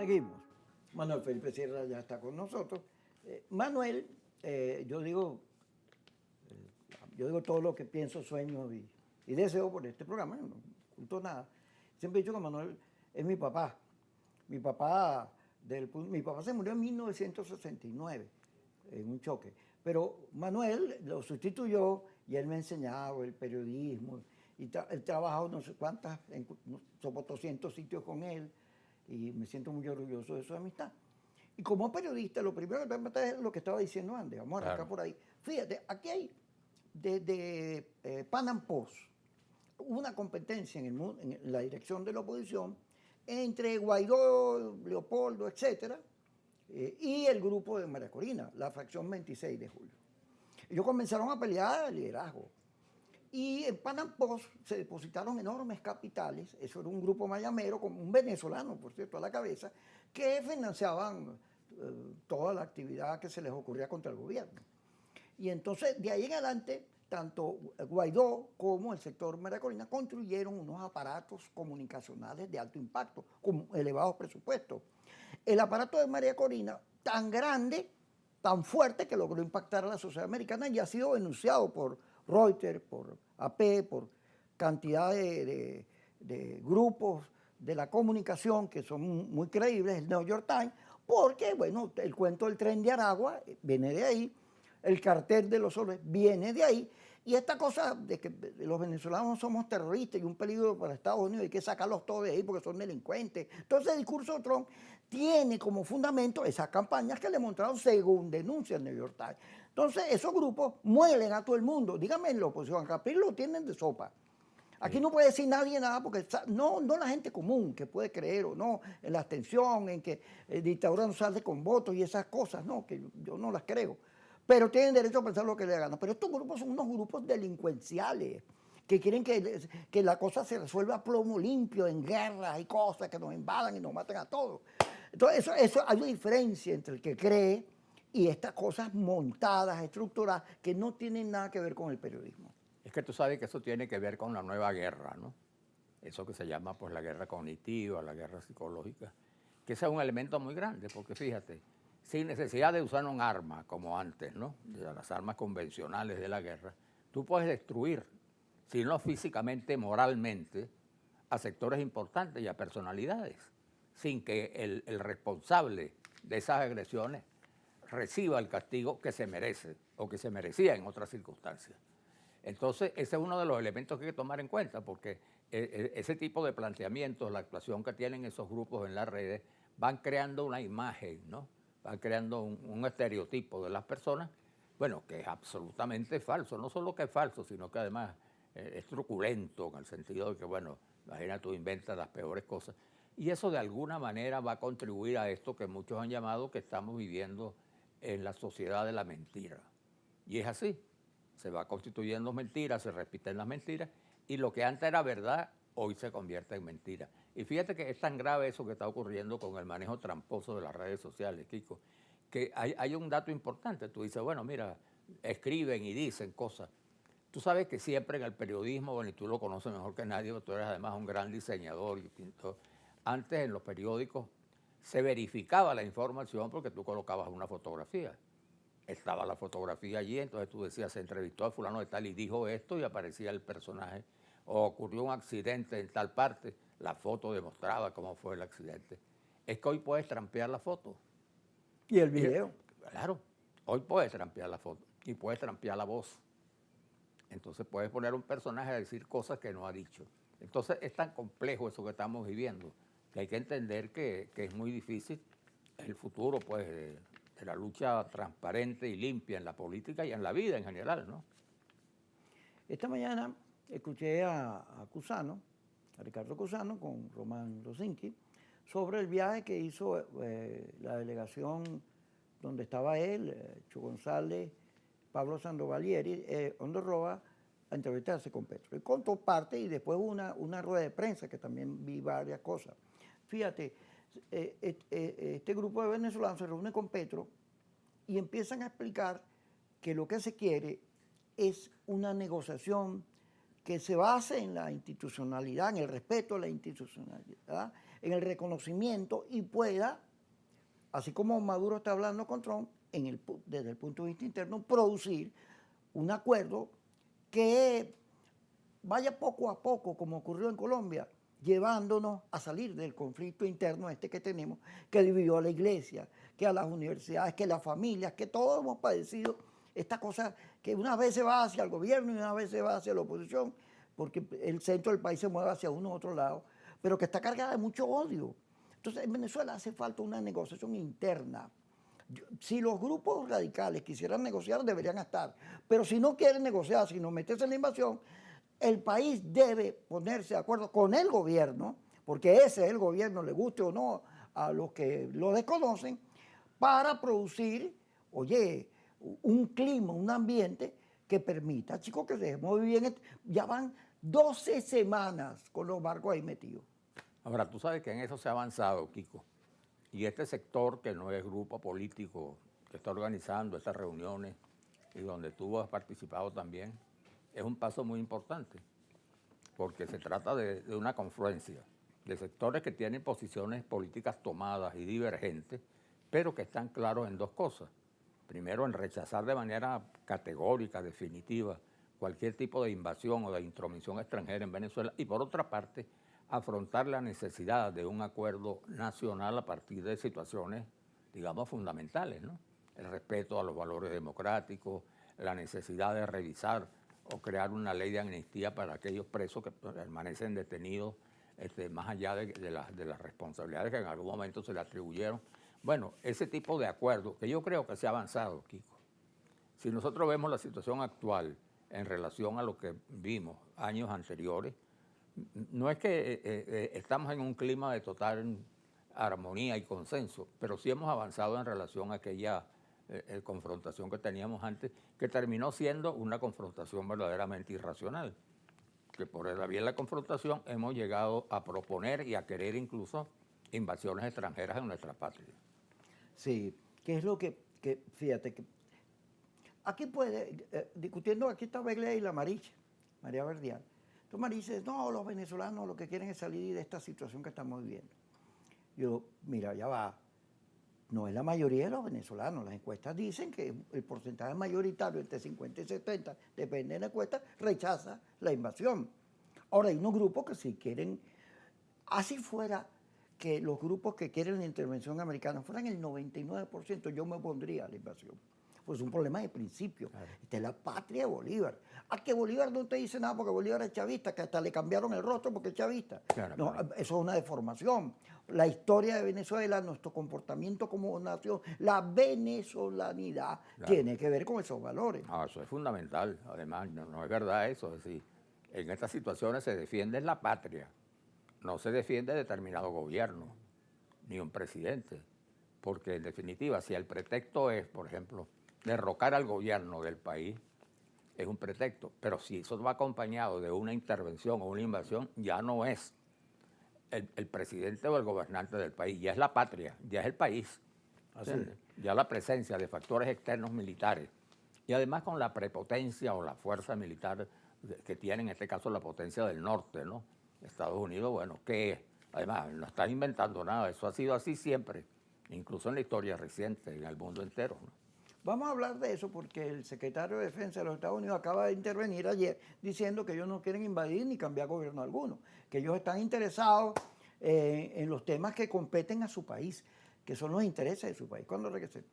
Seguimos. Manuel Felipe Sierra ya está con nosotros. Manuel, yo digo todo lo que pienso, sueño y deseo por este programa, no oculto nada. Siempre he dicho que Manuel es mi papá. Mi papá se murió en 1969 en un choque. Pero Manuel lo sustituyó y él me ha enseñado el periodismo. He trabajado no sé cuántas, somos 200 sitios con él y me siento muy orgulloso de su amistad. Y como periodista, lo primero que tengo que matar es lo que estaba diciendo antes. Vamos a arrancar por ahí. Fíjate, aquí hay desde Pan Am Post una competencia en la dirección de la oposición entre Guaidó, Leopoldo, etcétera, y el grupo de María Corina, la fracción 26 de julio. Ellos comenzaron a pelear el liderazgo. Y en Pan Am Post se depositaron enormes capitales, eso era un grupo mayamero, con un venezolano, por cierto, a la cabeza, que financiaban toda la actividad que se les ocurría contra el gobierno. Y entonces, de ahí en adelante, tanto Guaidó como el sector María Corina construyeron unos aparatos comunicacionales de alto impacto, con elevados presupuestos. El aparato de María Corina, tan grande, tan fuerte, que logró impactar a la sociedad americana y ha sido denunciado por Reuters, por AP, por cantidad de grupos de la comunicación que son muy creíbles, el New York Times, porque, bueno, el cuento del tren de Aragua viene de ahí, el cartel de los soles viene de ahí, y esta cosa de que los venezolanos somos terroristas y un peligro para Estados Unidos, hay que sacarlos todos de ahí porque son delincuentes. Entonces el discurso de Trump tiene como fundamento esas campañas que le mostraron según denuncia el New York Times. Entonces esos grupos muelen a todo el mundo. Dígame en la oposición, Capri lo tienen de sopa. Aquí no puede decir nadie nada porque no la gente común que puede creer o no en la abstención, en que el dictadura no sale con votos y esas cosas, no, que yo no las creo. Pero tienen derecho a pensar lo que les gana. Pero estos grupos son unos grupos delincuenciales que quieren que la cosa se resuelva a plomo limpio, en guerras y cosas, que nos invadan y nos maten a todos. Entonces, eso hay una diferencia entre el que cree y estas cosas montadas, estructuradas, que no tienen nada que ver con el periodismo. Es que tú sabes que eso tiene que ver con la nueva guerra, ¿no? Eso que se llama pues la guerra cognitiva, la guerra psicológica, que ese es un elemento muy grande, porque fíjate, sin necesidad de usar un arma como antes, ¿no? De las armas convencionales de la guerra, tú puedes destruir, si no físicamente, moralmente, a sectores importantes y a personalidades, sin que el responsable de esas agresiones reciba el castigo que se merece o que se merecía en otras circunstancias. Entonces, ese es uno de los elementos que hay que tomar en cuenta, porque ese tipo de planteamientos, la actuación que tienen esos grupos en las redes, van creando una imagen, ¿no? Van creando un estereotipo de las personas, bueno, que es absolutamente falso. No solo que es falso, sino que además es truculento, en el sentido de que, bueno, imagina tú inventas las peores cosas. Y eso de alguna manera va a contribuir a esto que muchos han llamado que estamos viviendo en la sociedad de la mentira. Y es así. Se va constituyendo mentiras, se repiten las mentiras, y lo que antes era verdad, hoy se convierte en mentira. Y fíjate que es tan grave eso que está ocurriendo con el manejo tramposo de las redes sociales, Kiko, que hay un dato importante. Tú dices, bueno, mira, escriben y dicen cosas. Tú sabes que siempre en el periodismo, bueno, y tú lo conoces mejor que nadie, porque tú eres además un gran diseñador y pintor, antes en los periódicos se verificaba la información porque tú colocabas una fotografía. Estaba la fotografía allí, entonces tú decías, se entrevistó a fulano de tal y dijo esto y aparecía el personaje. O ocurrió un accidente en tal parte, la foto demostraba cómo fue el accidente. Es que hoy puedes trampear la foto. Y el video. Claro, hoy puedes trampear la foto y puedes trampear la voz. Entonces puedes poner un personaje a decir cosas que no ha dicho. Entonces es tan complejo eso que estamos viviendo que hay que entender que es muy difícil el futuro, pues, de la lucha transparente y limpia en la política y en la vida en general, ¿no? Esta mañana escuché a Cusano, a Ricardo Cusano, con Román Losinski, sobre el viaje que hizo la delegación donde estaba él, Chu González, Pablo Sandovalieri, Hondo Roa, a entrevistarse con Petro. Y contó parte y después una rueda de prensa que también vi varias cosas. Fíjate, este grupo de venezolanos se reúne con Petro y empiezan a explicar que lo que se quiere es una negociación que se base en la institucionalidad, en el respeto a la institucionalidad, en el reconocimiento y pueda, así como Maduro está hablando con Trump, desde el punto de vista interno, producir un acuerdo que vaya poco a poco, como ocurrió en Colombia, llevándonos a salir del conflicto interno que tenemos, que dividió a la iglesia, que a las universidades, que a las familias, que todos hemos padecido esta cosa que una vez se va hacia el gobierno y una vez se va hacia la oposición, porque el centro del país se mueve hacia uno u otro lado, pero que está cargada de mucho odio. Entonces, en Venezuela hace falta una negociación interna. Si los grupos radicales quisieran negociar, deberían estar. Pero si no quieren negociar, sino meterse en la invasión, el país debe ponerse de acuerdo con el gobierno, porque ese es el gobierno, le guste o no a los que lo desconocen, para producir, oye, un clima, un ambiente que permita, chicos, que se dejemos vivir bien. Ya van 12 semanas con los barcos ahí metidos. Ahora, tú sabes que en eso se ha avanzado, Kiko. Y este sector, que no es grupo político, que está organizando estas reuniones y donde tú has participado también, es un paso muy importante, porque se trata de una confluencia de sectores que tienen posiciones políticas tomadas y divergentes, pero que están claros en dos cosas. Primero, en rechazar de manera categórica, definitiva, cualquier tipo de invasión o de intromisión extranjera en Venezuela, y por otra parte, afrontar la necesidad de un acuerdo nacional a partir de situaciones, digamos, fundamentales, ¿no? El respeto a los valores democráticos, la necesidad de revisar o crear una ley de amnistía para aquellos presos que permanecen detenidos más allá de las responsabilidades que en algún momento se le atribuyeron. Bueno, ese tipo de acuerdos que yo creo que se ha avanzado, Kiko. Si nosotros vemos la situación actual en relación a lo que vimos años anteriores, no es que estamos en un clima de total armonía y consenso, pero sí hemos avanzado en relación a aquella confrontación que teníamos antes, que terminó siendo una confrontación verdaderamente irracional. Que por la vía de la confrontación hemos llegado a proponer y a querer incluso invasiones extranjeras en nuestra patria. Sí, que es lo fíjate, que aquí discutiendo, aquí está Begley y la Maricha, María Verdial. Entonces María dice, no, los venezolanos lo que quieren es salir de esta situación que estamos viviendo. Yo, mira, ya va, no es la mayoría de los venezolanos. Las encuestas dicen que el porcentaje mayoritario, entre 50 y 70, depende de la encuesta, rechaza la invasión. Ahora, hay unos grupos que sí quieren, así fuera que los grupos que quieren la intervención americana fueran el 99%, yo me opondría a la invasión. Pues es un problema de principio. Claro. Esta es la patria de Bolívar. A que Bolívar no te dice nada porque Bolívar es chavista, que hasta le cambiaron el rostro porque es chavista. Claro, no, claro. Eso es una deformación. La historia de Venezuela, nuestro comportamiento como nación, la venezolanidad, claro, tiene que ver con esos valores. No, eso es fundamental. Además, no es verdad eso. Es decir, en estas situaciones se defiende la patria. No se defiende determinado gobierno, ni un presidente. Porque, en definitiva, si el pretexto es, por ejemplo, derrocar al gobierno del país, es un pretexto. Pero si eso va acompañado de una intervención o una invasión, ya no es el presidente o el gobernante del país, ya es la patria, ya es el país. Ya la presencia de factores externos militares. Y además con la prepotencia o la fuerza militar que tiene, en este caso, la potencia del norte, ¿no? Estados Unidos, bueno, que además no están inventando nada, eso ha sido así siempre, incluso en la historia reciente, en el mundo entero, ¿no? Vamos a hablar de eso porque el secretario de Defensa de los Estados Unidos acaba de intervenir ayer diciendo que ellos no quieren invadir ni cambiar gobierno alguno, que ellos están interesados en los temas que competen a su país, que son los intereses de su país. ¿Cuándo regresemos?